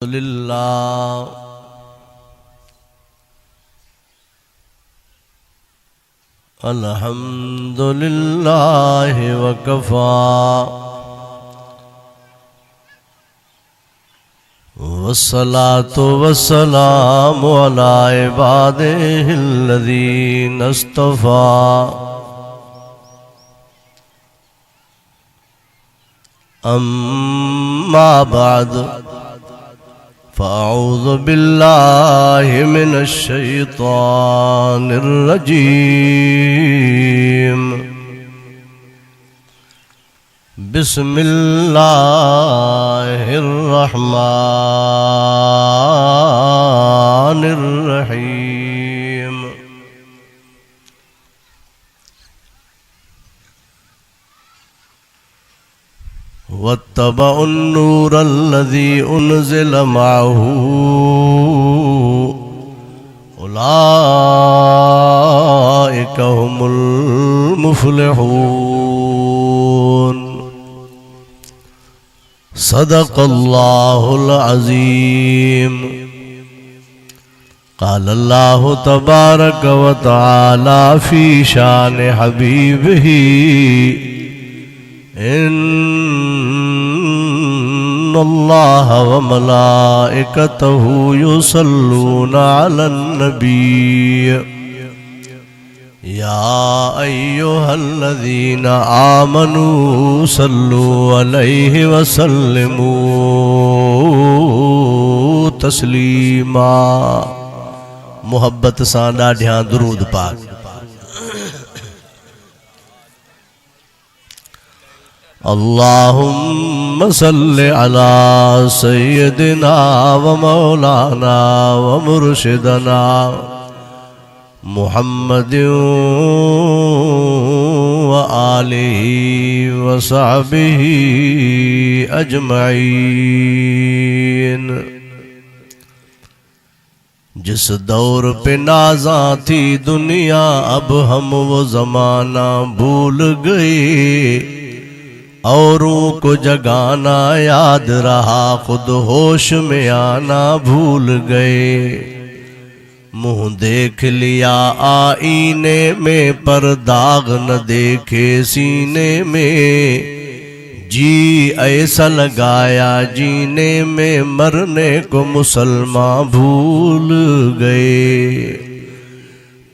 للہ الحمد للہ وکفا والصلاة والسلام علی عبادہ الذین اصطفى اما بعد فاعوذ باللہ من الشیطان الرجیم بسم اللہ الرحمن الرحیم واتبعوا النور الذي أنزل معه أولئك هم المفلحون صدق الله العظيم قال الله تبارك وتعالى في شان حبيبه إن الله وملائكته يصلون على النبي يا أيها الذين آمنوا صلوا عليه وسلموا تسليما محبت سان ڈاڈھیاں درود پاک اللهم صل على سيدنا ومولانا ومرشدنا محمد وآله وصحبه أجمعين جس دور پہ نازاں تھی دنیا اب ہم وہ زمانہ بھول گئے اوروں کو جگانا یاد رہا خود ہوش میں آنا بھول گئے منہ دیکھ لیا آئینے میں پر داغ نہ دیکھے سینے میں جی ایسا لگایا جینے میں مرنے کو مسلمان بھول گئے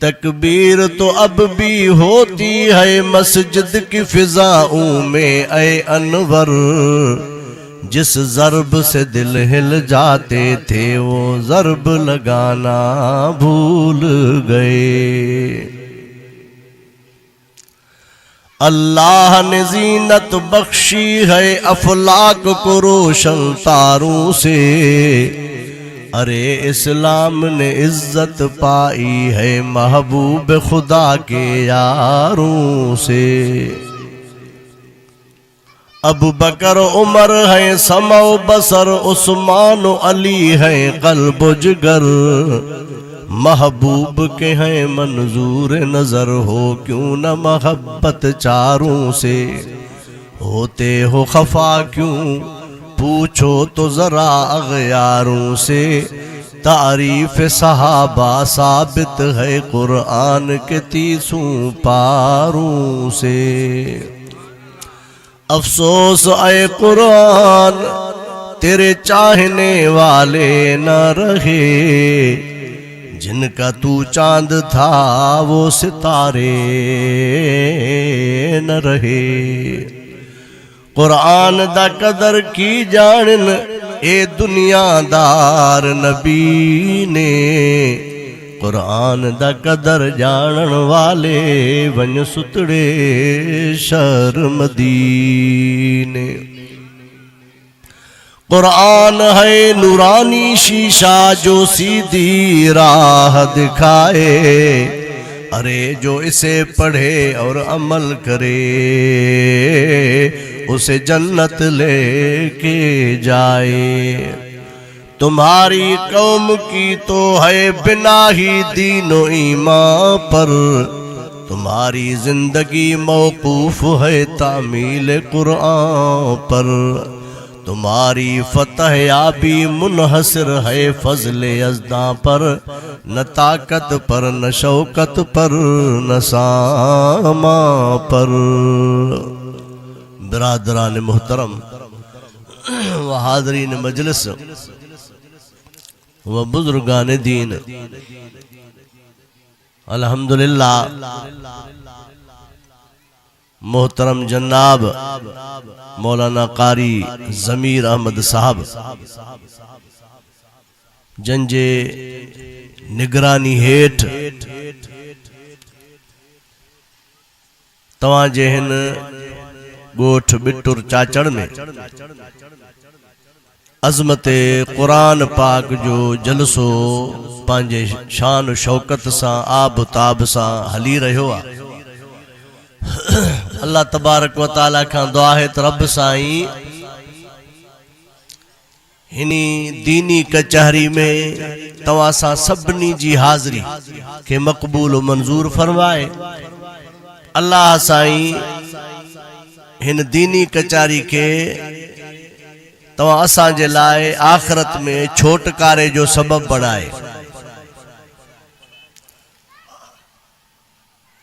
تکبیر تو اب بھی ہوتی ہے مسجد کی فضاؤں میں اے انور جس ضرب سے دل ہل جاتے تھے وہ ضرب لگانا بھول گئے اللہ نے زینت بخشی ہے افلاک کو روشن تاروں سے ارے اسلام نے عزت پائی ہے محبوب خدا کے یاروں سے ابو بکر عمر ہے سمع و بصر عثمان و علی ہے قلب و جگر محبوب کے ہیں منظور نظر ہو کیوں نہ محبت چاروں سے ہوتے ہو خفا کیوں پوچھو تو ذرا اغیاروں سے تعریف صحابہ ثابت ہے قرآن کے 30 پاروں سے افسوس اے قرآن تیرے چاہنے والے نہ رہے جن کا تو چاند تھا وہ ستارے نہ رہے قرآن دا قدر کی جانن اے دنیا دار نبی نے قرآن دا قدر جانن والے ون ستڑے شرمدینے قرآن ہے نورانی شیشہ جو سیدھی راہ دکھائے ارے جو اسے پڑھے اور عمل کرے اسے جنت لے کے جائے تمہاری قوم کی تو ہے بنا ہی دین و ایمان پر تمہاری زندگی موقوف ہے تعمیل قرآن پر تمہاری فتح یابی منحصر ہے فضل یزداں پر، نہ طاقت پر نہ شوکت پر نہ ساما پر۔ برادران محترم و حاضرین مجلس و بزرگان دین، الحمدللہ محترم جناب مولانا قاری ضمیر احمد صاحب جنجے نگرانی ہیٹ تواں جے ہن گوٹھ بٹر چاچڑ میں عظمت قرآن پاک جو جلسو پانجے شان و شوکت ساں آب و تاب ساں ہلی رہو آ۔ اللہ تبارک و تعالیٰ کھان دعا ہے تو رب سائیں ہنی دینی کچہری میں تواسا سبنی جی حاضری کے مقبول و منظور فرمائے۔ اللہ سائیں ہن دینی کچہری کے تواسا جے لائے آخرت میں چھوٹکارے جو سبب بڑھائے۔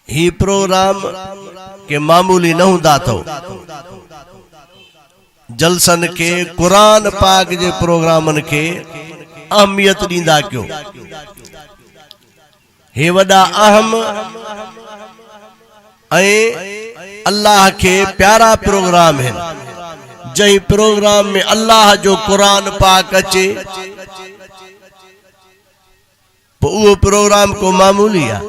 ہی پروگرام کے معمولی نہ ہوندا تھو، جلسن کے قرآن پاک جے پروگرامن کے اہمیت دیندا کیوں؟ ہی وڈا اہم اللہ کے پیارا پروگرام ہے، جہی پروگرام میں اللہ جو قرآن پاک اچے وہ پروگرام کو معمولی ہے۔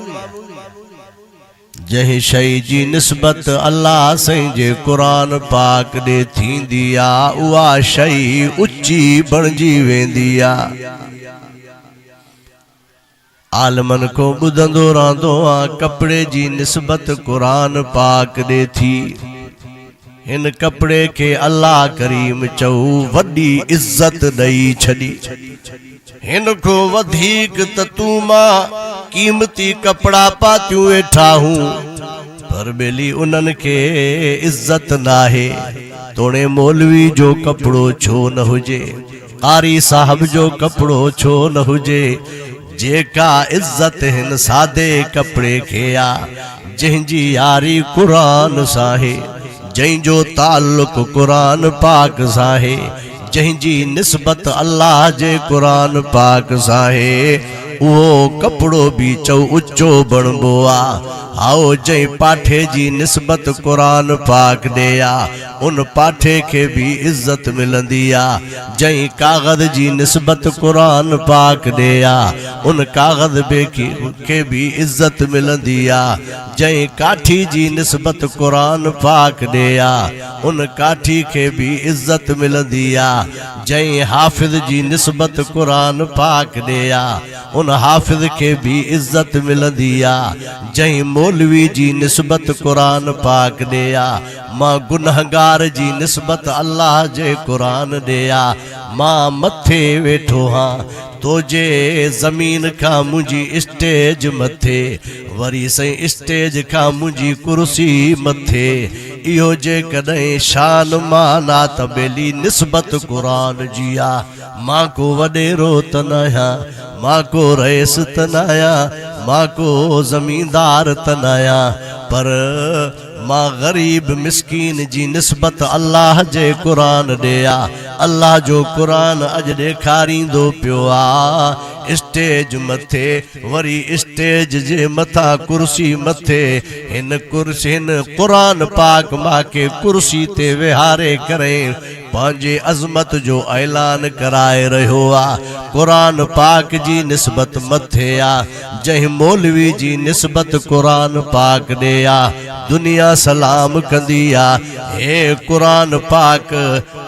جہی شئی جی نسبت اللہ سائیں جے قرآن پاک دے تھین دیا اوا شئی اچھی بڑھجی وین دیا۔ عالمن کو بدندو راندو کپڑے جی نسبت قرآن پاک دے تھی، ان کپڑے کے اللہ کریم چو وڈی عزت دئی چھڑی، ان کو ودھیک تتوما قیمتی کپڑا پاتیوں ایٹھا ہوں، پر بیلی انن کے عزت نہ ہے۔ توڑے مولوی جو کپڑو چھو نہ ہوجے، قاری صاحب جو کپڑو چھو نہ ہوجے، جے کا عزت ہن سادے کپڑے کھیا، جہن جی یاری قرآن ساہے، جہن جو تعلق قرآن پاک ساہے، جہن جی نسبت اللہ جے قرآن پاک ساہے، وہ کپڑو بھی چو اچو بڑھبوا۔ آؤ جائیں پاٹھے جی نسبت قرآن پاک دیا، ان پاٹھے کے بھی عزت ملندیا۔ جائیں کاغذ جی نسبت قرآن پاک دیا، ان کاغذ کے بھی عزت ملندیا۔ جائیں کاٹھی جی نسبت قرآن پاک دیا، ان کاٹھی کے بھی عزت ملندیا۔ جائیں حافظ جی نسبت قرآن پاک دیا، ان حافظ کے بھی عزت ملندیا۔ جائیں مولوی جی نسبت قرآن پاک دیا، ماں گنہگار جی نسبت اللہ جے قرآن دیا۔ ماں متھے ویٹھو ہاں تو جے زمین کا مجھے اسٹیج متھے، وری سے اسٹیج کا مجھے کرسی متھے، ایو جے کدیں شان مانا تبیلی نسبت قرآن جیا۔ ماں کو وڈے رو تنایا، ماں کو رئیس تنایا، ماں کو زمیندار تنایا، پر ماں غریب مسکین جی نسبت اللہ جے قرآن دیا۔ اللہ جو قرآن اج دیکھاریں دو پیوا، اسٹیج متھے وری اسٹیج جے متھا کرسی متھے، ہن قرآن پاک ماں کے کرسی تے وہارے کریں، پانجے عظمت جو اعلان کرائے رہو آ۔ قرآن پاک جی نسبت متھے آ، جہیں مولوی جی نسبت قرآن پاک دیا، دنیا سلام کندیا۔ اے قرآن پاک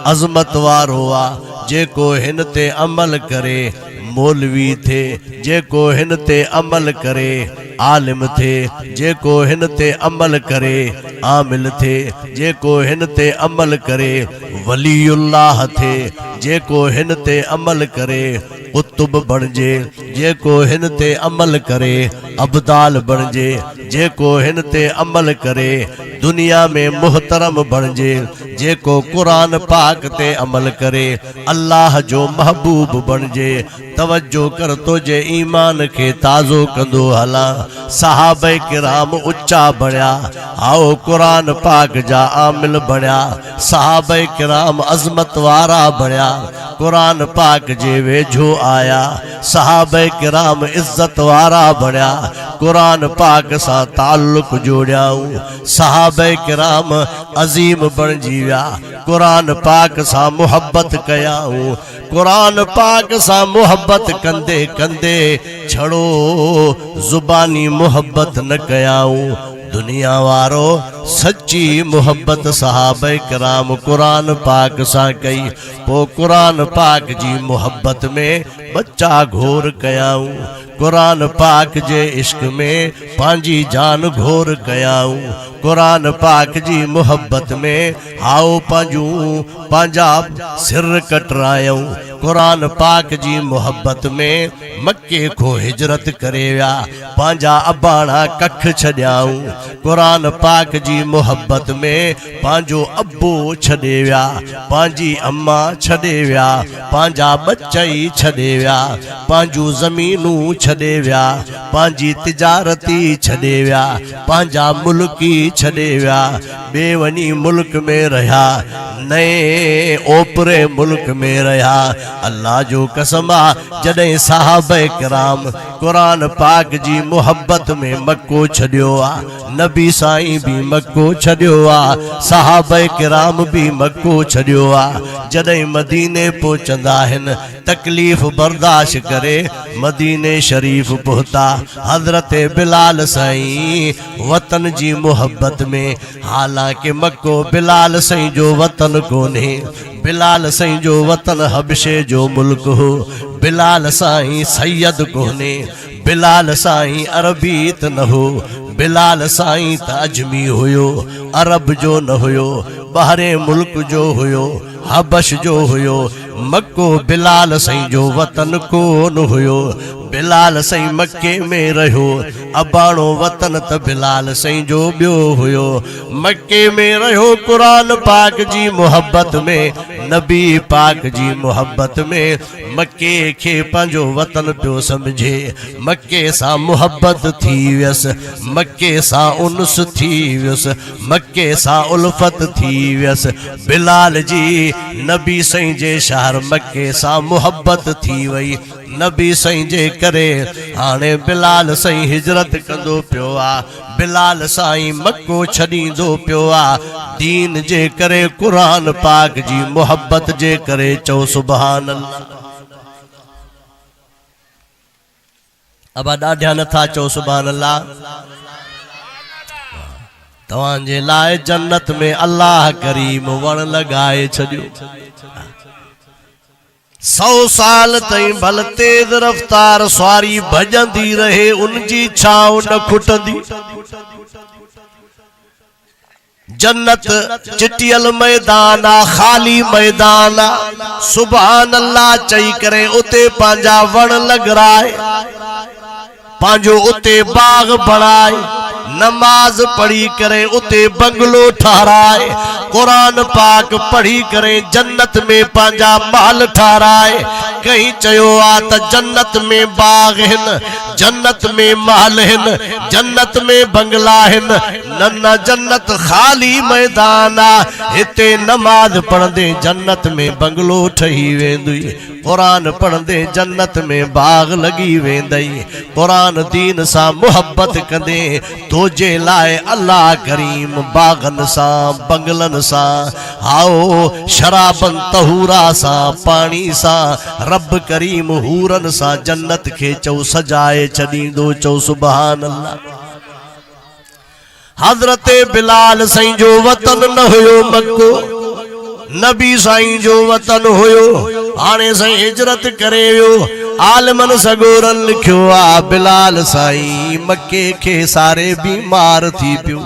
عظمت وارو آ، جے کو ہن تے عمل کرے مولوی تھے، جے کو ہن تے عمل کرے عالم تھے، جے کو ہن تے عمل کرے عامل تھے، جے کو ہن تے عمل کرے ولی اللہ تھے۔ جے کو ہن تے عمل کرے قطب بن جے جے کو ہن تے عمل کرے ابدال بن جے جے کو ہن تے عمل کرے دنیا میں محترم بن جے کو قرآن پاک تے عمل کرے اللہ جو محبوب بن جے توجہ کر تو جے ایمان کے تازو کندو ہلا صحابہ کرام اچا بڑیا آؤ قرآن پاک جا عامل بڑیا صحابہ کرام عظمت وارا بڑیا قرآن پاک جے ویجھو آیا صحابہ کرام عزت وارا بڑیا قرآن پاک سا تعلق جوڑیاؤں صحابہ کرام عظیم بن جیویا قرآن پاک سا محبت کیاؤں قرآن پاک سا محبت کندے کندے چھڑو زبانی محبت نہ کیاؤں دنیا وارو سچی محبت صحابہ کرام قرآن پاک سا کئی پو قرآن پاک جی محبت میں بچہ گھور کیاؤں قرآن پاک جے عشق میں پانجی جان گھور کیاؤں قرآن پاک جی محبت میں آؤ پانجوں پانجا سر کٹرائیوں قرآن پاک جی محبت میں مکے کو ہجرت کریویا پانجا ابانا ککھ چھڑیاؤں قرآن پاک جی محبت میں پانجو ابو چھڑیویا پانجی اماں چھڑیویا پانجا بچائی چھڑیویا پانجو زمینوں چھڑیویا پانجی تجارتی چھڑیویا پانجا ملکی چھڑیویا بے ونی ملک میں رہا نئے اوپرے ملک میں رہا اللہ جو قسمہ جڑیں صحابہ کرام قرآن پاک جی محبت میں مکو چھڑیوا نبی سائیں بھی مکو چھڑیوا صحابہ کرام بھی مکو چھڑیوا جڑیں مدینے پہنچندا ہن تکلیف برداشت کرے مدینے شریف پہتا حضرت بلال سائیں وطن جی محبت میں حالانکہ مکو بلال سائیں جو وطن کونے بلال سائیں جو وطن حبشے جو ملک ہو بلال سائیں سید کونے بلال سائیں عربیت نہ ہو بلال سائیں تاجمی ہویو عرب جو نہ ہویو باہر ملک جو ہویو حبش جو ہویو مکو بلال سائیں جو وطن کون ہویو بلال سائیں مکے میں رہو ابانو وطن تا بلال سائیں جو بیو ہویو مکے میں رہو قرآن پاک جی محبت میں نبی پاک جی محبت میں مکے کے پانجو وطن پیو سمجھے مکے سا محبت تھی ویس مکے سا انس تھی ویس مکے سا الفت تھی ویس بلال جی نبی سائیں جے شہر مکے سا محبت تھی وئی نبی سائیں جے کرے آنے بلال سائیں ہجرت کندو پیوا بلال سائیں مکو چھڑیں دو پیوا دین جے کرے قرآن پاک جی محبت جے کرے چو سبحان اللہ ابا ڈاڈھیا نہ تھا چو سبحان اللہ توان جے لائے جنت میں اللہ کریم ون لگائے چھڑیو 100 سال تائیں بھل تیز رفتار سواری بھجن دی رہے ان جی چھاؤ نہ کھٹن دی جنت چٹیل میدانا خالی میدانا سبحان اللہ چاہی کرے اتے پانجا ون لگ رائے پانجو اتے باغ بڑھائے نماز پڑھی کرے اتے بنگلو ٹھہرائے قرآن پاک پڑھی کرے جنت میں پانجا محل ٹھہرائے کہیں چیو آتا جنت میں باغ ہن جنت میں محل ہن جنت میں بنگلہ ہن ننا جنت خالی میدانا ہتے نماز پڑھ دے جنت میں بنگلو ٹھہی ویندوئی قرآن پڑھ دے جنت میں باغ لگی ویندئی قرآن دین سا محبت کندے تو جے لائے اللہ کریم باغن سا بنگلن سا آؤ شرابن تہورا سا پانی سا رب کریم حورن سا جنت کے چو سجائے چنی دو چو سبحان اللہ حضرت بلال سائیں جو وطن نہ ہویو مکو نبی سائیں جو وطن ہویو آنے سائیں ہجرت کریو عالمن سگورن لکھو آ بلال سائیں مکے کے سارے بیمار تھی پیو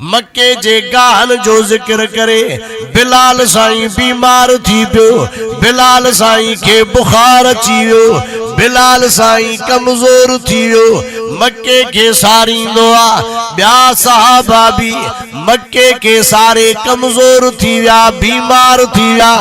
مکے جے گاہن جو ذکر کرے بلال سائیں بیمار تھی پیو بلال سائیں کے بخار اچی ویو بلال سائیں کمزور تھی ویو مکے کے ساری دعا بیا صحابہ بھی مکے کے سارے کمزور تھی ویا بیمار تھی ویا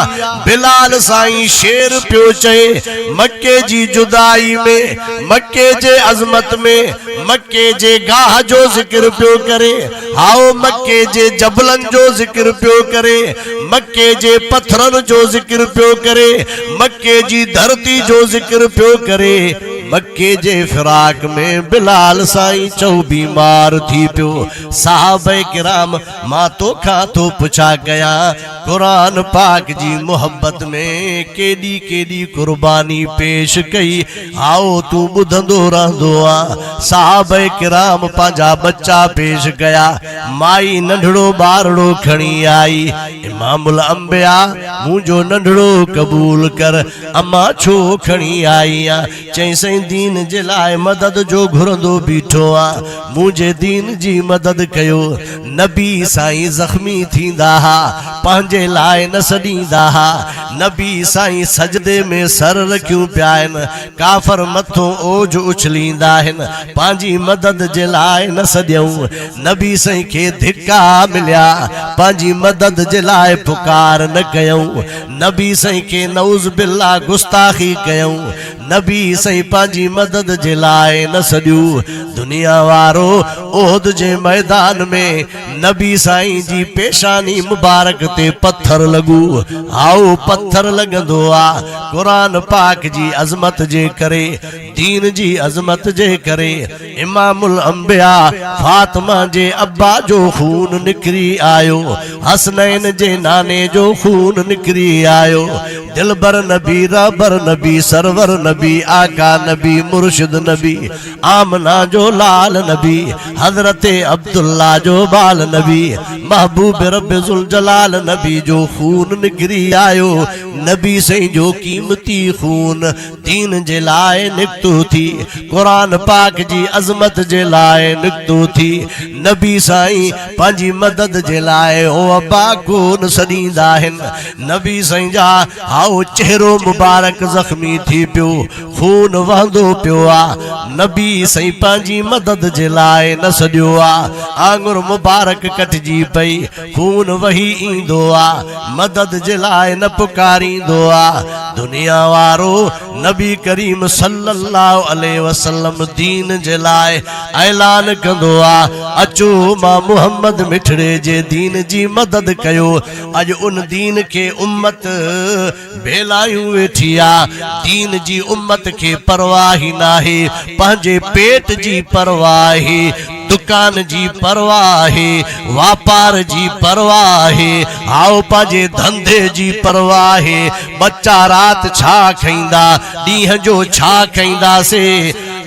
بلال سائیں شیر پیو چے مکے جی جدائی میں مکے جے عظمت میں مکے جے گاہ جو ذکر پیو کرے ہاؤ مکے جے جبلن جو ذکر پیو کرے مکے جے پتھرن جو ذکر پیو کرے مکے جی دھرتی جو ذکر پیو کرے مکے جے فراق میں بلال سائیں چو بیمار تھی پیو صحابہ کرام ماں تو کھا تو پچھا گیا قرآن پاک جی محبت میں کیڈی کیڈی قربانی پیش کئی آؤ تو بدھندو رہندو صحابہ کرام پانجا بچہ پیش گیا مائی ننڈڑو بارڑو کھڑی آئی امام الانبیاء مجھو ننڈڑو قبول کر اما چھو کھڑی آئی چیں سائیں دین جلائے مدد جو گھرندو بیٹھو مجھے دین جی مدد کیو نبی سائیں زخمی تھی داہا پانجے لائے نسڑی داہا نبی سائیں سجدے میں سر رکھیوں پیائن کافر متھوں اوج اچھلیں داہن پانجی مدد جلائے نسڑیوں نبی سائیں کے دھکا ملیا پانجی مدد جلائے پکار نہ کیوں نبی سائیں کے نعوذ باللہ گستاخی کیوں نبی سائیں پانجی مدد جلائے نسڑیوں دنیا وارو احد جے میدان میں نبی سائیں جی پیشانی مبارک تے پتھر لگو آؤ پتھر لگندو قرآن پاک جی عظمت جے کرے دین جی عظمت جے کرے امام الانبیاء فاطمہ جے ابا جو خون نکری آیو حسنین جے نانے جو خون نکری آیو دلبر نبی رابر نبی سرور نبی آقا نبی مرشد نبی آمنہ جو لال نبی حضرت عبداللہ جو بال نبی محبوب رب ذوالجلال نبی جو خون نکری آیو نبی سے جو قیمتی خون دین جلائے نکتو تھی قرآن پاک جی عظمت جلائے نکتو تھی نبی سائیں پانجی مدد جلائے او ابا کون سڑیں داہن نبی سائیں جا آؤ چہرو مبارک زخمی تھی پیو خون وہندو پیو نبی سائیں پانجی مدد جلائے نسڑیو آنگر مبارک کٹ جی پئی خون وہی ایندو مدد جلائے نہ پکاری دعا دنیا وارو نبی کریم صلی اللہ علیہ وسلم دین جلائے اعلان کندو اچو ماں محمد مٹھڑے جے دین جی مدد کیو اج ان دین کے امت بھیلائیوں ویٹھیا دین جی امت کے پرواہی ناہی پانجے پیٹ جی پرواہی دکان جی پرواہی واپار جی پرواہی آؤ پاجے دھندے جی پرواہی بچہ رات چھا کھائندہ ڈیہ جو چھا کھائندہ سے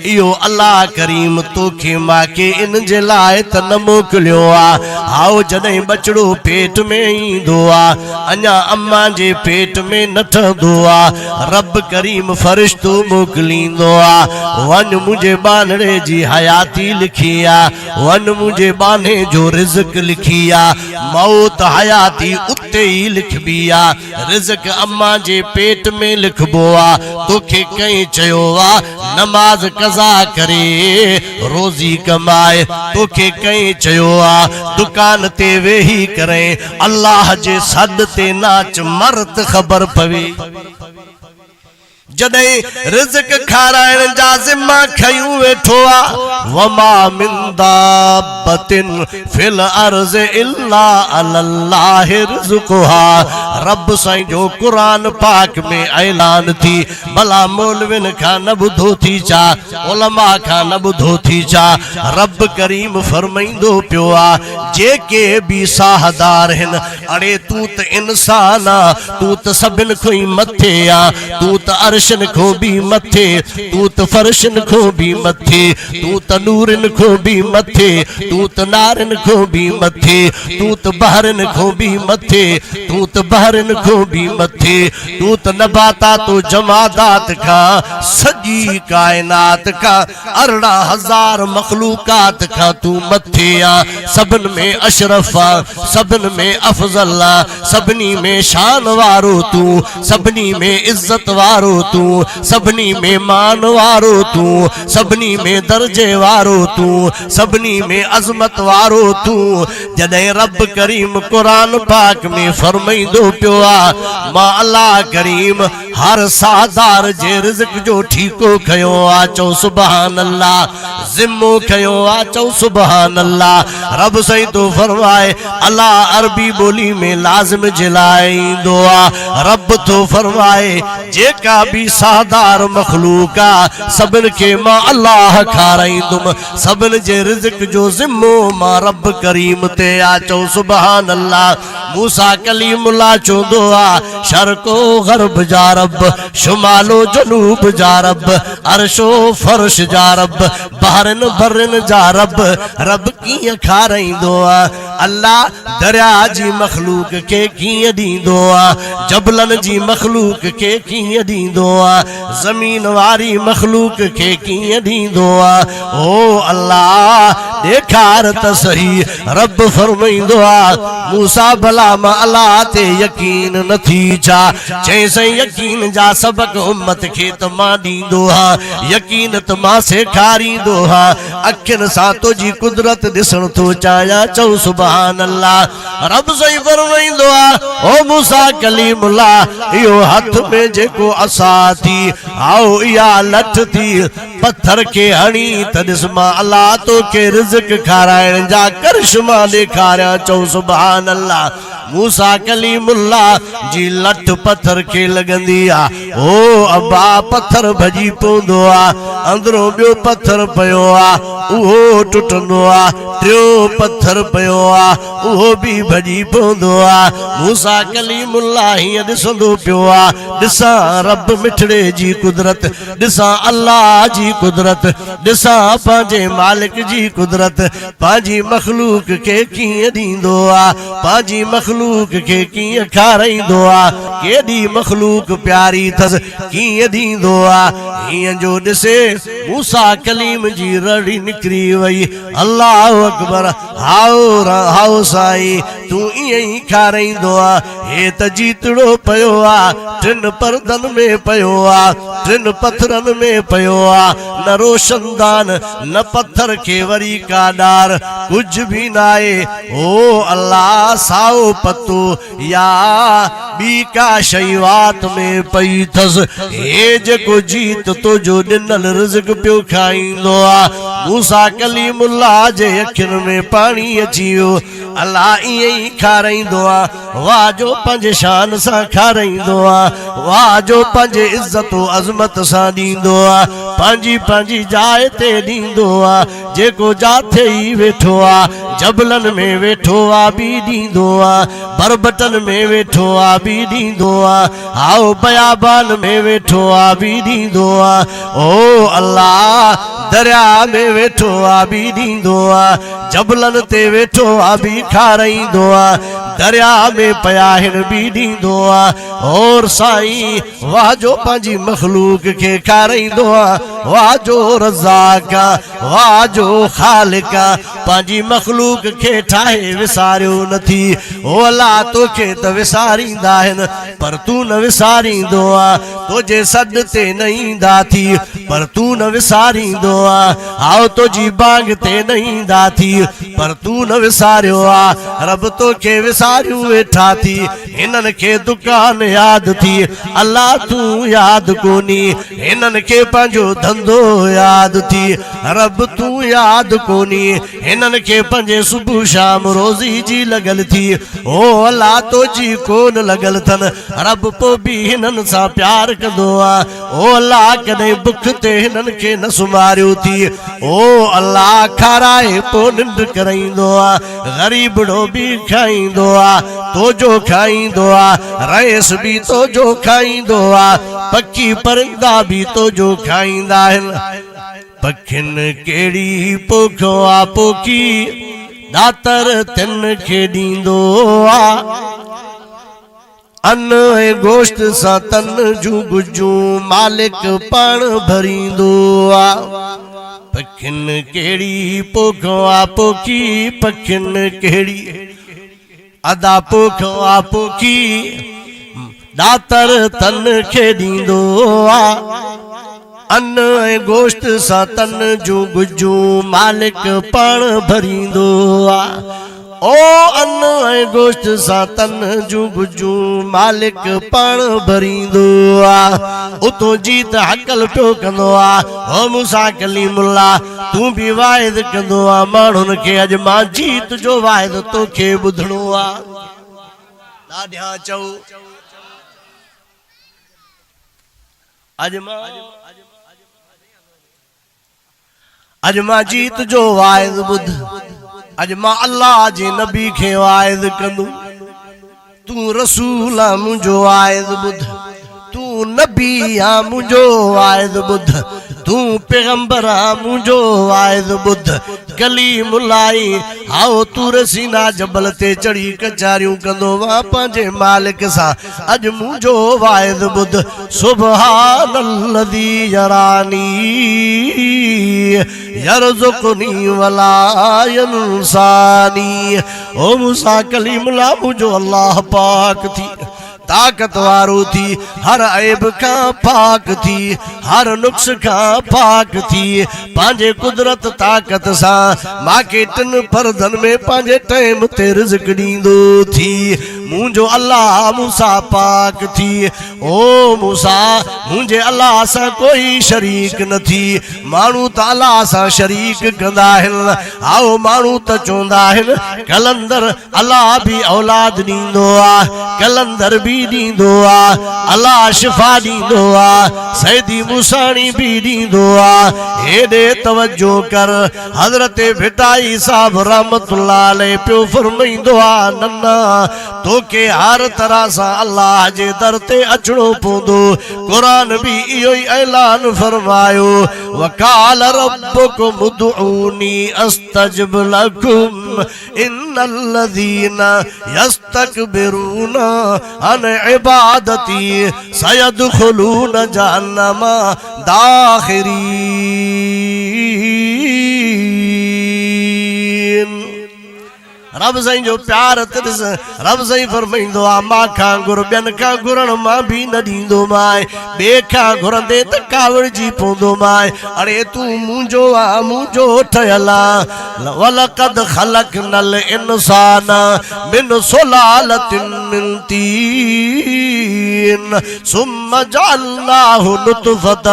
ایو اللہ کریم تو کے ماں کے ان جلائے تنمو کلیو آؤ جنہیں بچڑو پیٹ میں ہی دعا انیا اماں جے پیٹ میں نٹھ دعا رب کریم فرشتو موکلین دعا ون مجھے بانڑے جی حیاتی لکھیا ون مجھے بانے جو رزق لکھیا موت حیاتی اتے ہی لکھ بیا رزق اماں جے پیٹ میں لکھ بوا تو کے کہیں چیووا نماز قضا کرے روزی کمائے تو کے کہیں چیووا دکان تے وہی کریں اللہ جے صد تے ناچ مرت خبر پوی جدیں رزق کھارائن جا ذمہ کھائیوں ویٹھوا وما من دابت فی الارض الا اللہ رزقها رب سائیں جو قرآن پاک میں اعلان تھی بلا مولوین کھا نبدھو تھی چا علماء کھا نبدھو تھی چا رب کریم فرمائیں دو پیوا جے کے بھی ساہدار ہیں اڑے توت انسانا توت سبن کوئی متھیا توت عرش عرشن کو بھی متھے تو ت فرشن کو بھی متھے تو ت نورن کو بھی متھے تو ت نارن کو بھی متھے تو ت بحرن کو بھی متھے تو ت بحرن کو بھی متھے تو ت نباتات و جمادات کا سجی کائنات کا 18,000 مخلوقات کا تو متھے آ سبن میں اشرف آ سبن میں افضل آ سبنی میں شان وارو تو سبنی میں عزت وارو تو سبنی میں مان وارو تو سبنی میں درجے وارو تو سبنی میں عظمت وارو تو جدیں رب کریم قرآن پاک میں فرمائی دو پیوا ما اللہ کریم ہر سادار جے رزق جو ٹھیکو کھیو آچو سبحان اللہ ذمو کھیو آچو سبحان اللہ رب سہی تو فرمائے اللہ عربی بولی میں لازم جلائیں دعا رب تو فرمائے جے کا بھی سادار مخلوقا سبن کے ماں اللہ کھارائیں دم سبن جے رزق جو ذمو ماں رب کریم تے آچو سبحان اللہ موسیٰ کلیم اللہ چو دعا شرق و غرب جا رب شمال و جنوب جا رب عرش و فرش جا رب بحرن برن جا رب رب کی کھارائیں دعا اللہ دریا جی مخلوق کے کی دیں دعا جبلن جی مخلوق کے کی دیں دعا زمین واری مخلوق کے کی دیں دعا او اللہ دیکھار تصحیح رب فرمائیں دعا موسیٰ بلا ما اللہ تے یقین نتھی جا جیسے یقین جا سبق امت کے تما دیں دعا یقین تما سے کھاری دعا اکھن ساتو جی قدرت دسن تو چایا چو سبحان اللہ رب سے فرمائیں دعا او موسیٰ کلیم اللہ یو ہاتھ میں جے کو عصا تھی آؤ یا لٹ تھی پتھر کے ہنی تدسما اللہ تو کے رزق کھارائن جا کرشما دے کھاریا چو سبحان اللہ موسیٰ کلیم اللہ جی لٹ پتھر کے لگن دیا او ابا پتھر بھجی پوندو آ اندروں بیو پتھر پیو آ اوہ ٹوٹنو آ تریو پتھر پیو آ اوہ بھی بھجی پوندو آ موسیٰ کلیم اللہ ہی دسندو پیو آ دساں رب مٹھڑے جی قدرت دساں اللہ جی قدرت دساں پانجے مالک جی قدرت پانجی مخلوق کے کی دیں دعا پانجی مخلوق کے کی کھاریں دعا کے دی مخلوق پیاری تھس کی دیں دعا ہی جو دسے موسیٰ کلیم جی رڑی نکری وئی اللہ اکبر ہاؤ سائی تو یہی کھاریں دعا ہے تجیتڑو پیو آ ٹن پردن میں پیو آ ٹن پتھرن میں پیو آ نہ روشندان نہ پتھر کے وری کا ڈار کچھ بھی نائے او اللہ ساؤ پتو یا بی کا شیوات میں پیتھس ایج کو جیت تو جو دنل رزق پیو کھائیں دعا موسیٰ کلیم اللہ جے اکھن میں پانی اچیو اللہ یہی کھاریں دعا واجو پنج شان سا کھاریں دعا واجو پنج عزت و عظمت سا دیں دعا پانجی پانجی جائے تے دیں دعا جے کو جاتے ہی ویٹھو آ جبلن میں ویٹھو آ بھی دیں دعا بربٹن میں ویٹھو آ بھی دیں دعا آؤ بیابان میں ویٹھو آ بھی دیں دعا او اللہ دریا میں ویٹھو آ بھی دیں دعا جبلن تے ویٹھو آ بھی کھاریں دعا دریا میں پیاہن بھی دیں دعا اور سائیں واجو پانجی مخلوق کے کھاریں دعا واجو رزاقا واجو خالقا پانجی مخلوق کے ٹھائے وساریو نتھی او اللہ تو کے تو وساری داہن پر تو نہ وساری دعا تو جے صد تے نہیں دا تھی پر تو نہ وساری دعا آؤ تو جی بانگ تے نہیں دا تھی پر تو نہ وساریو آ رب تو کے وساریو ویٹھا تھی انن کے دکان یاد تھی اللہ تو یاد کونی انن کے پنجو دھندو یاد تھی رب تو یاد کونی انن کے پنجے صبح شام روزی جی لگل تھی او اللہ تو جی کون لگل تھن رب پو بھی انن سا پیار کدوا او اللہ کدے بکتے انن کے نسماریو تھی او اللہ کھارائے پو نند کریں دعا غریب ڈو بھی کھائیں دعا تو جو کھائیں دعا رئیس بھی تو جو کھائیں دعا پکی پرندہ بھی تو جو کھائیں داہن پکھن کیڑی پوکھو آپو کی داتر تن کھیڑیں دعا ان گوشت سا تن جو گجو مالک پان بھریں دعا پکھن کیڑی پوکھو آپو کی پکھن کیڑی ادا پوکھو آپو کی داتر تن کھیڑیں دعا ان گوشت سا تن جو گجو مالک پان بھریں دعا او ان گوشت سا تن جو گجو مالک پان بھریں دعا اتو جیت حقل پو کندوا او موسیٰ کلیم اللہ تو بھی واحد کندوا مانن کے اجما جیت جو واحد تو کے بدھنوا ڈاڈھا چو اجما جیت جو واحد بدھ اجما اللہ جے نبی کے واحد کندو تو رسول مجھو واحد بدھ تو نبی مجھو واحد بدھ تو پیغمبر مجھو واحد بدھ کلیم اللہ آؤ تور سینہ جبل تے چڑی کچاریوں کندو وا پانجے مالک سا اج مجھو واحد بدھ سبحان الذی یرانی یرزقنی ولا ینسانی او موسیٰ کلیم اللہ مجھو اللہ پاک تھی طاقت وارو تھی ہر عیب کا پاک تھی ہر نقص کا پاک تھی پانجے قدرت طاقت سا ماں کے ٹن پردن میں پانجے ٹائم تے رزق دیندو تھی مجھو اللہ موسیٰ پاک تھی او موسیٰ مجھے اللہ سا کوئی شریک نہ تھی مانو تا اللہ سا شریک کنداہن آؤ مانو تا چونداہن کلندر اللہ بھی اولاد دیندو کلندر بھی دیندو اللہ شفا دیندو سیدی موسانی بھی دیندو ایڈے توجہ کر حضرت بھٹائی صاحب رحمت اللہ علیہ پیو فرمائیندو ننا تو کہ ہر طرح سا اللہ جے در تے اچڑو پوندو قرآن بھی ایوئی اعلان فرمایو وقال ربکم ادعونی استجب لکم ان الذین یستکبرون عن عبادتی سیدخلون جہنم داخرین رب سائیں جو پیار ترس رب سائیں فرمائیندو ماں کھاں گر بین کھاں گرن ماں بھی نہ دیندو مائے بے کھاں گرن دے تکاور جی پوندو مائے ارے تو مجھو ٹھیلا وَلَقَدْ خَلَقْنَا الْإِنسَانَ مِنْ صُلَالَةٍ مِنْ طِينٍ ثُمَّ جَعَلْنَاهُ نُطْفَةً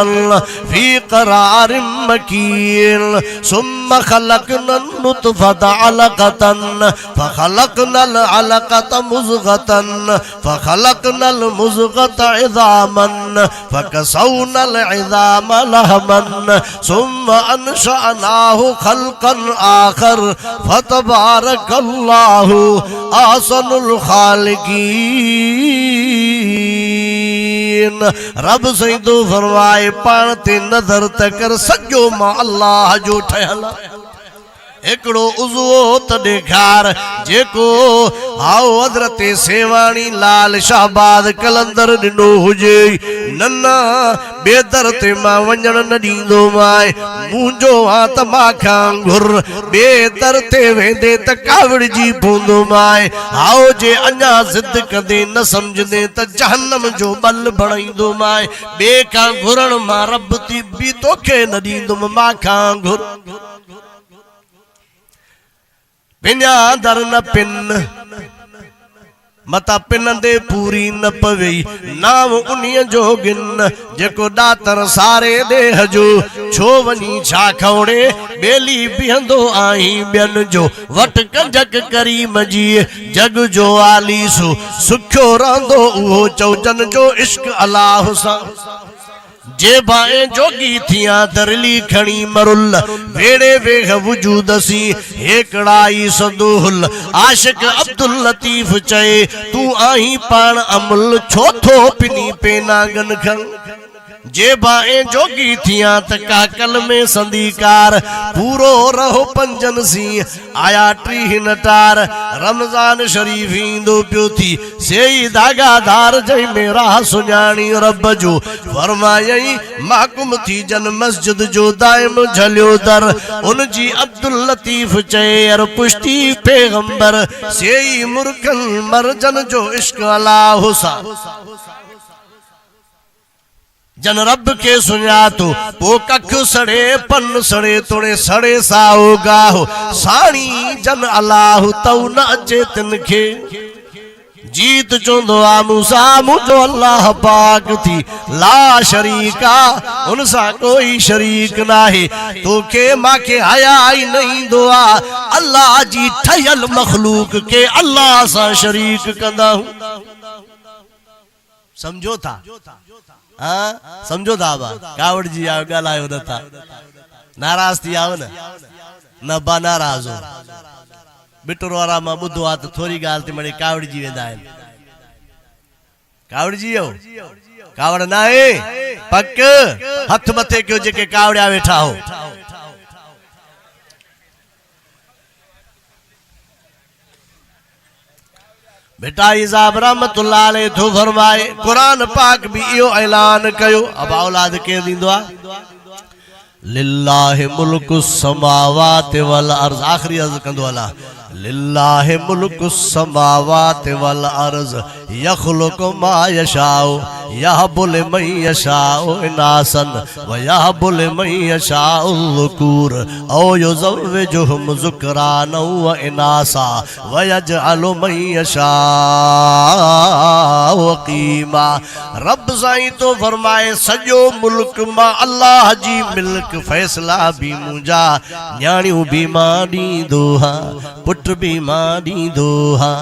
فِي قَرَارٍ مَكِينٍ ثُمَّ خَلَقْنَا النُّطْفَةَ عَلَقَةً فخلقنا العلقة مزغة فخلقنا المزغة عظاما فكسونا العظام لحما ثم أنشأناه خلقا آخر فتبارك الله أحسن الخالقين رب سیدو فرمائے پانتے نظر تکر سجو ما اللہ جو ٹھہلا ایکڑو عضو تڑکار جے کو آؤ حضرت سیوانی لال شہباد کلندر دنو ہوجے ننا بے درت ماں ونجن ندیندو مائے مونجو آت ماں کھان گھر بے درت ویندے تکاوڑ جی پوندو مائے آؤ جے انجا زد کدے نہ سمجھ دے تا جہنم جو بل بڑھائیندو مائے بے کھان گھرن ماں رب تی بھی تو کے ندیندو ماں کھان گھر پنیا در نہ پن متا پنندے پوری نہ پوئی نام انہیں جو گن جے کو داتر سارے دے ہجو چھو ونی چھا کھوڑے بیلی بیندو آئیں بین جو وٹ کنجک کریم جی جگ جو آلی سو سکھو راندو اوہ چوچن جو عشق اللہ سا جیبائیں جوگی تھیاں درلی کھڑی مرل ویڑے ویغ وجود سی ایکڑائی صدوہل عاشق عبداللطیف چاہے تو آہی پان عمل چھوتھو پنی پیناگن کھن جیبائیں جوگی تھیاں تکا کل میں سندیکار پورو رہو پنجن سی آیا ٹریہ نٹار رمضان شریفین دو پیو تھی سیئی داگا دار جائی میرا سنیانی رب جو فرمائی محکم تھی جن مسجد جو دائم جھلیو در ان جی عبداللطیف چیر پشتی پیغمبر سیئی مرکن مرجن جو عشق اللہ حسا جن رب کے سنیاتو پو ککھ سڑے پن سڑے توڑے سڑے ساؤ گاہو سانی جن اللہ تو نہ چیتن کھے جیت چوندو موسیٰ مجھو اللہ پاک تھی لا شریکا ان سا کوئی شریک نہ ہے تو کہ ماں کے حیائی نہیں دعا اللہ جی ٹھیل مخلوق کے اللہ سا شریک کندہ ہوں سمجھو تھا سمجھو تھا آبا کاوڑ جی آؤ گا لائے ہوتا تھا ناراض تھی آؤ نا با ناراض ہو بٹر وارا ماں بدھو آتا تھوڑی گالتی مڑے کاوڑ جی ویدائیں کاوڑ جی ہو کاوڑ نہ ہے پک ہتھ متے کیوں جے کے کاوڑیا بیٹھا ہو بیٹا عزاب رحمت اللہ علیہ تو فرمائے قرآن پاک بھی ایو اعلان کیو اب اولاد کے دین دعا للہ ملک السماوات والارض آخری عرض کندو اللہ للہ ملک السماوات والارض یخلق ما یشاؤ یہب لمن یشاؤ اناسا ویہب لمن یشاؤ الذکور او یزوجہم ذکرانا و اناسا ویجعل من یشاؤ قیما رب زائیں تو فرمائے سجو ملک ما اللہ جی ملک فیصلہ بھی مجھا نیانیوں بیماری دوہا پٹ بیماری دوہا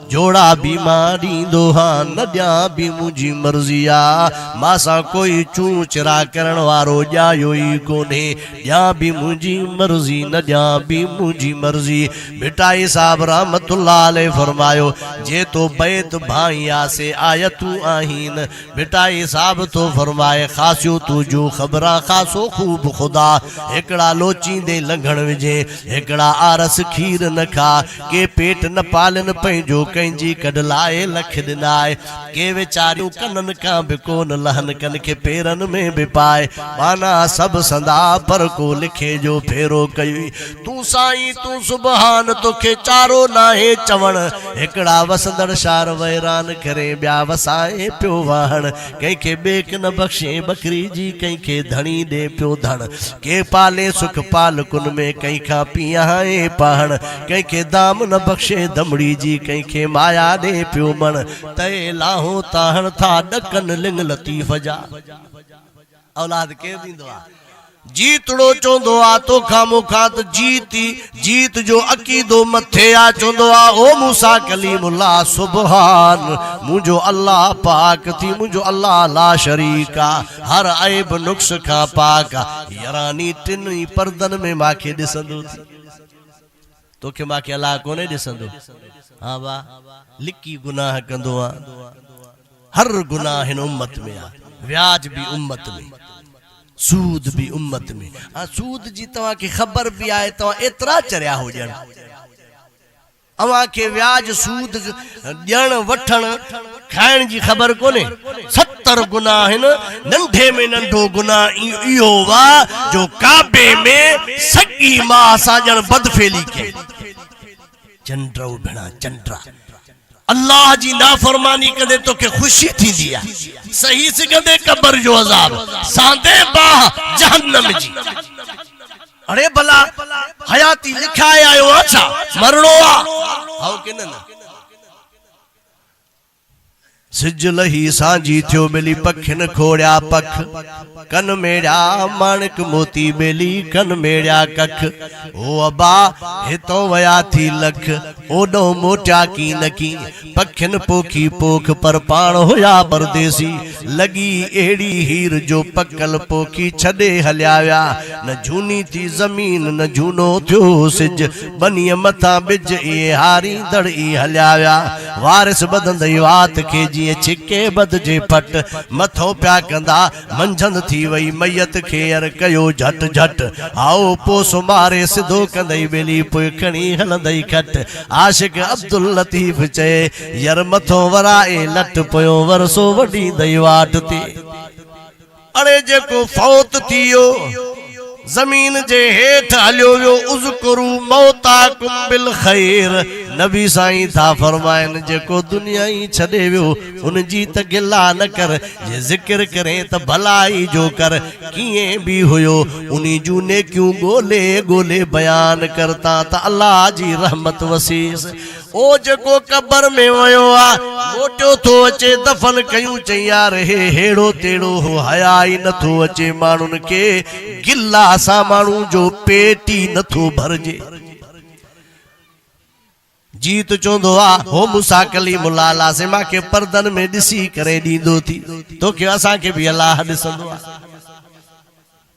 جوڑا بیماری دوہا ندیا بھی مجھے مرضیا ماسا کوئی چون چرا کرن وارو جایوئی کونے دیا بھی مجھے مرضی ندیا بھی مجھے مرضی بٹائی صاحب رحمت اللہ علیہ فرمایو جے تو بیت بھائیا سے آیتو آہین بٹائی صاحب تو فرمائے خاسیو تو جو خبرہ خاسو خوب خدا ایکڑا لوچین دے لنگھن وجے ایکڑا آرس کھیر نکھا کہ پیٹ نہ پالن پینجو کہیں جی کڈ لائے لکھ دنائے کہ وچاریوں کنن کا بکون لہن کن کے پیرن میں بھی پائے مانا سب سندا پر کو لکھے جو پھیرو کئی تو سائیں تو سبحان تو کے چارو ناہے چون اکڑا وسندر شار ویران کرے بیا وسائے پیو واہن کہیں کے بیک نہ بخشے بکری جی کہیں کے دھنی دے پیو دھن کہ پالے سکھ پال کن میں کہیں کھا پیاہائے پاہن کہیں کے دام نہ بخشے دمڑی جی کہیں کے مایا دے پیو من تے لاہوں تاہن تھا ڈکن لنگ لطیف جا اولاد کے دین دعا جیتڑو چوندو آ تو کھامو کھات جیتی جیت جو عقیدو متھے آ چوندو آ او موسیٰ کلیم اللہ سبحان مجھو اللہ پاک تھی مجھو اللہ لا شریکا ہر عیب نقص کھا پاکا یرانی ٹنی پردن میں ماں کے دسندو تھی تو کہ ماں کے اللہ کو نہیں دسندو ہاں با لکی گناہ کندو آ ہر گناہ امت میں آ ویاج بھی امت میں سود بھی امت میں سود جی تواں کی خبر بھی آئے تواں اترا چریا ہو جن اواں کے ویاج سود جن وٹھن کھائن جی خبر کو نے 70 گناہ ننڈے میں ننڈو گناہ ایو وا جو کعبے میں سگی ماں ساجن بدفیلی کے چندرو بھڑا چندرا اللہ جی نافرمانی کدے تو کہ خوشی تھی دیا صحیح سے کدے قبر جو عذاب ساندے باہ جہنم جی اڑے بلا حیاتی لکھائے آئے اچھا مرنو آؤ کنن سجل ہی سانجی تھیو ملی پکھن کھوڑیا پکھ کن میڑیا مانک موتی بیلی کن میڑیا ککھ او ابا ہتو ویا تھی لکھ اوڈو موٹیا کی نکی پکھن پوکھی پوکھ پر پان ہویا پردیسی لگی ایڑی ہیر جو پکل پوکھی چھڑے ہلیاویا نہ جھونی تھی زمین نہ جھونو تھیو سج بنی متھا بج ای ہاری دڑ ای ہلیاویا وارث بدن دیوات کے جی چھکے بد جے پھٹ متھو پیا کندا منجھند تھی وئی میت کھیر کیو جھٹ جھٹ آؤ پوسو مارے سدھو کندئی بیلی پوئی کھنی ہلندئی کھٹ عاشق عبداللطیف چے یر متھو ورائے لٹ پویو ورسو وڈی دیوات تی اڑے جے کو فوت تھیو زمین جے ہیٹ ہلیو ویو اذکرو موتاکم بالخیر نبی سائیں تھا فرمائن جے کو دنیا ہی چھڑے ویو ان جی تا گلا نہ کر یہ ذکر کریں تا بھلائی جو کر کیے بھی ہویو انہی جو نے کیوں گولے گولے بیان کرتا تا اللہ جی رحمت وسیس او جکو قبر میں ویوا موٹو تو اچے دفن کیوں چیا رہے ہیڑو تیڑو ہو حیائی نہ تو اچے مانن کے گلا سا مانو جو پیٹی نہ تو بھرجے جیت چوندو آ ہو موسیٰ کلیم اللہ لازمہ کے پردن میں ڈسی کرے دیندو تھی تو کیا اساں کے بھی اللہ ڈسندو آ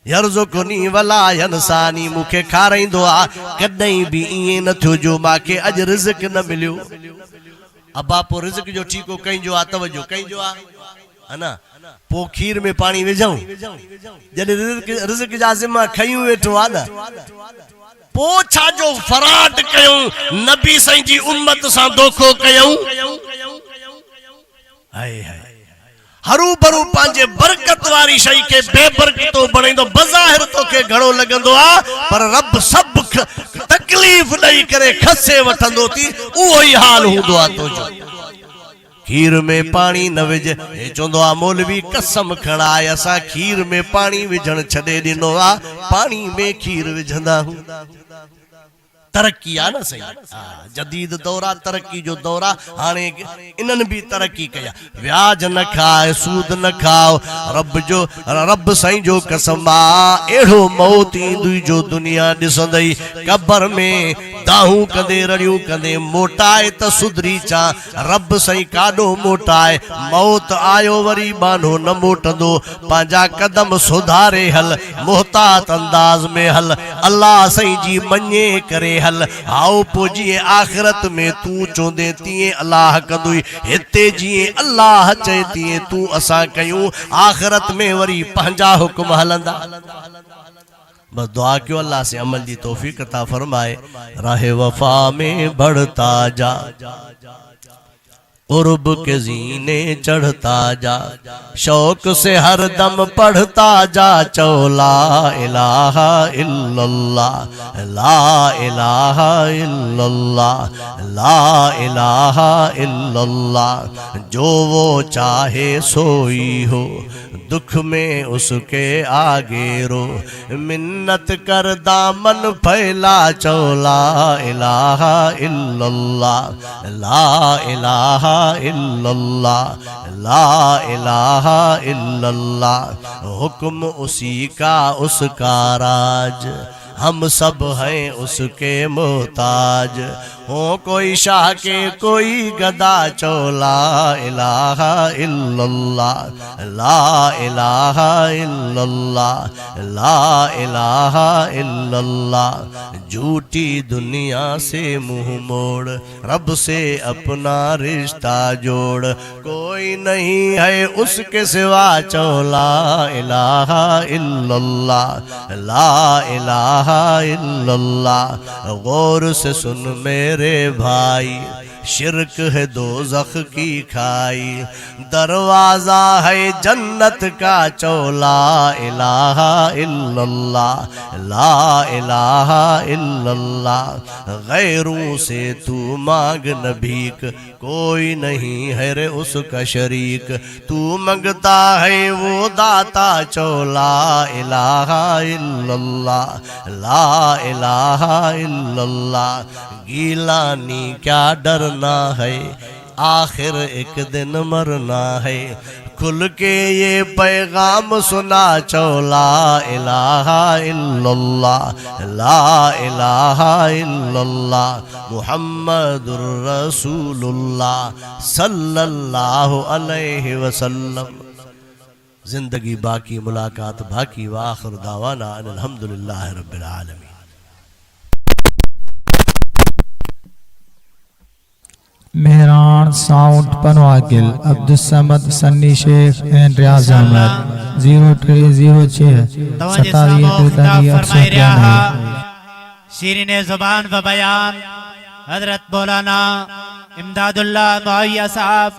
یرزقنی ولا ینسانی مکھے کھاریں دعا کدیں بھی این نہ تھو جو ماں کے اج رزق نہ ملیو اب آپ رزق جو ٹھیکو کہیں جو آ توجہ کہیں جو آ ہے نا پو کھیر میں پانی وجھاؤں جنہیں رزق جا ذمہ کھائیوں ویٹو آدھا پوچھا جو فراد کیوں نبی سائیں جی امت سان دوکھو کیوں آئے آئے ہرو برو پانجے برکت واری شئی کے بے برکتوں بڑھیں دو بظاہر تو کے گھڑوں لگندو آ پر رب سب تکلیف نہیں کرے کھسے وٹھندو تھی اوہی حال ہوں دعا تو جو کھیر میں پانی نہ وج اے چوندو آ مولوی قسم کھڑا آیا سا کھیر میں پانی وجھن چھڑے دنو آ پانی میں کھیر وجھندا ہوں ترقی آنا صحیح جدید دورہ ترقی جو دورہ آنے انہن بھی ترقی کیا ویاج نہ کھائے سود نہ کھاؤ رب سائیں جو قسم ایڑو موتی دوئی جو دنیا ڈسندئی قبر میں داہوں کندے رڑیوں کندے موٹائے تا صدری چاں رب سائیں کانو موٹائے موت آیو وری بانو نہ موٹندو پانجا قدم سدھارے حل محتاط انداز میں حل اللہ سائیں جی منye کرے حل آؤ پوجیے آخرت میں تو چون دیتی اللہ کدوئی ہتے جیے اللہ چاہتی تو اسا کیوں آخرت میں وری پہنجا حکم حلندہ بس دعا کیوں اللہ سے عمل دی توفیق عطا فرمائے راہ وفا میں بڑھتا جا قرب کے زینے چڑھتا جا شوق سے ہر دم پڑھتا جا چو لا الہ الا اللہ لا الہ الا اللہ لا الہ الا اللہ جو وہ چاہے سوئی ہو دکھ میں اس کے آگے رو منت کر دامن پھیلا چو لا الہ الا اللہ لا الہ الا اللہ لا الہ الا اللہ حکم اسی کا اس کا راج ہم سب ہیں اس کے محتاج ہو کوئی شاہ کے کوئی گدا چو لا الہ الا اللہ لا الہ الا اللہ لا الہ الا اللہ جھوٹی دنیا سے منہ موڑ رب سے اپنا رشتہ جوڑ کوئی نہیں ہے اس کے سوا چو لا الہ الا اللہ لا الہ الا اللہ غور سے سن میرے بھائی شرک ہے دوزخ کی کھائی دروازہ ہے جنت کا چو لا الہ الا اللہ لا الہ الا اللہ غیروں سے تو مانگ نہ بھیک کوئی نہیں ہے رے اس کا شریک تو منگتا ہے وہ داتا چو لا الہ الا اللہ لا الہ الا اللہ گیلانی کیا ڈرنا ہے آخر ایک دن مرنا ہے کھل کے یہ پیغام سنا چو لا الہ الا اللہ لا الہ الا اللہ محمد الرسول اللہ صلی اللہ علیہ وسلم. زندگی باقی ملاقات باقی وآخر دعوانا ان الحمدللہ رب العالمین. مہران ساؤنڈ پنواگل عبدالصمد سنی شیخ این ریاض احمد 0306 شیرین زبان و بیان حضرت مولانا امداد اللہ معاویہ صاحب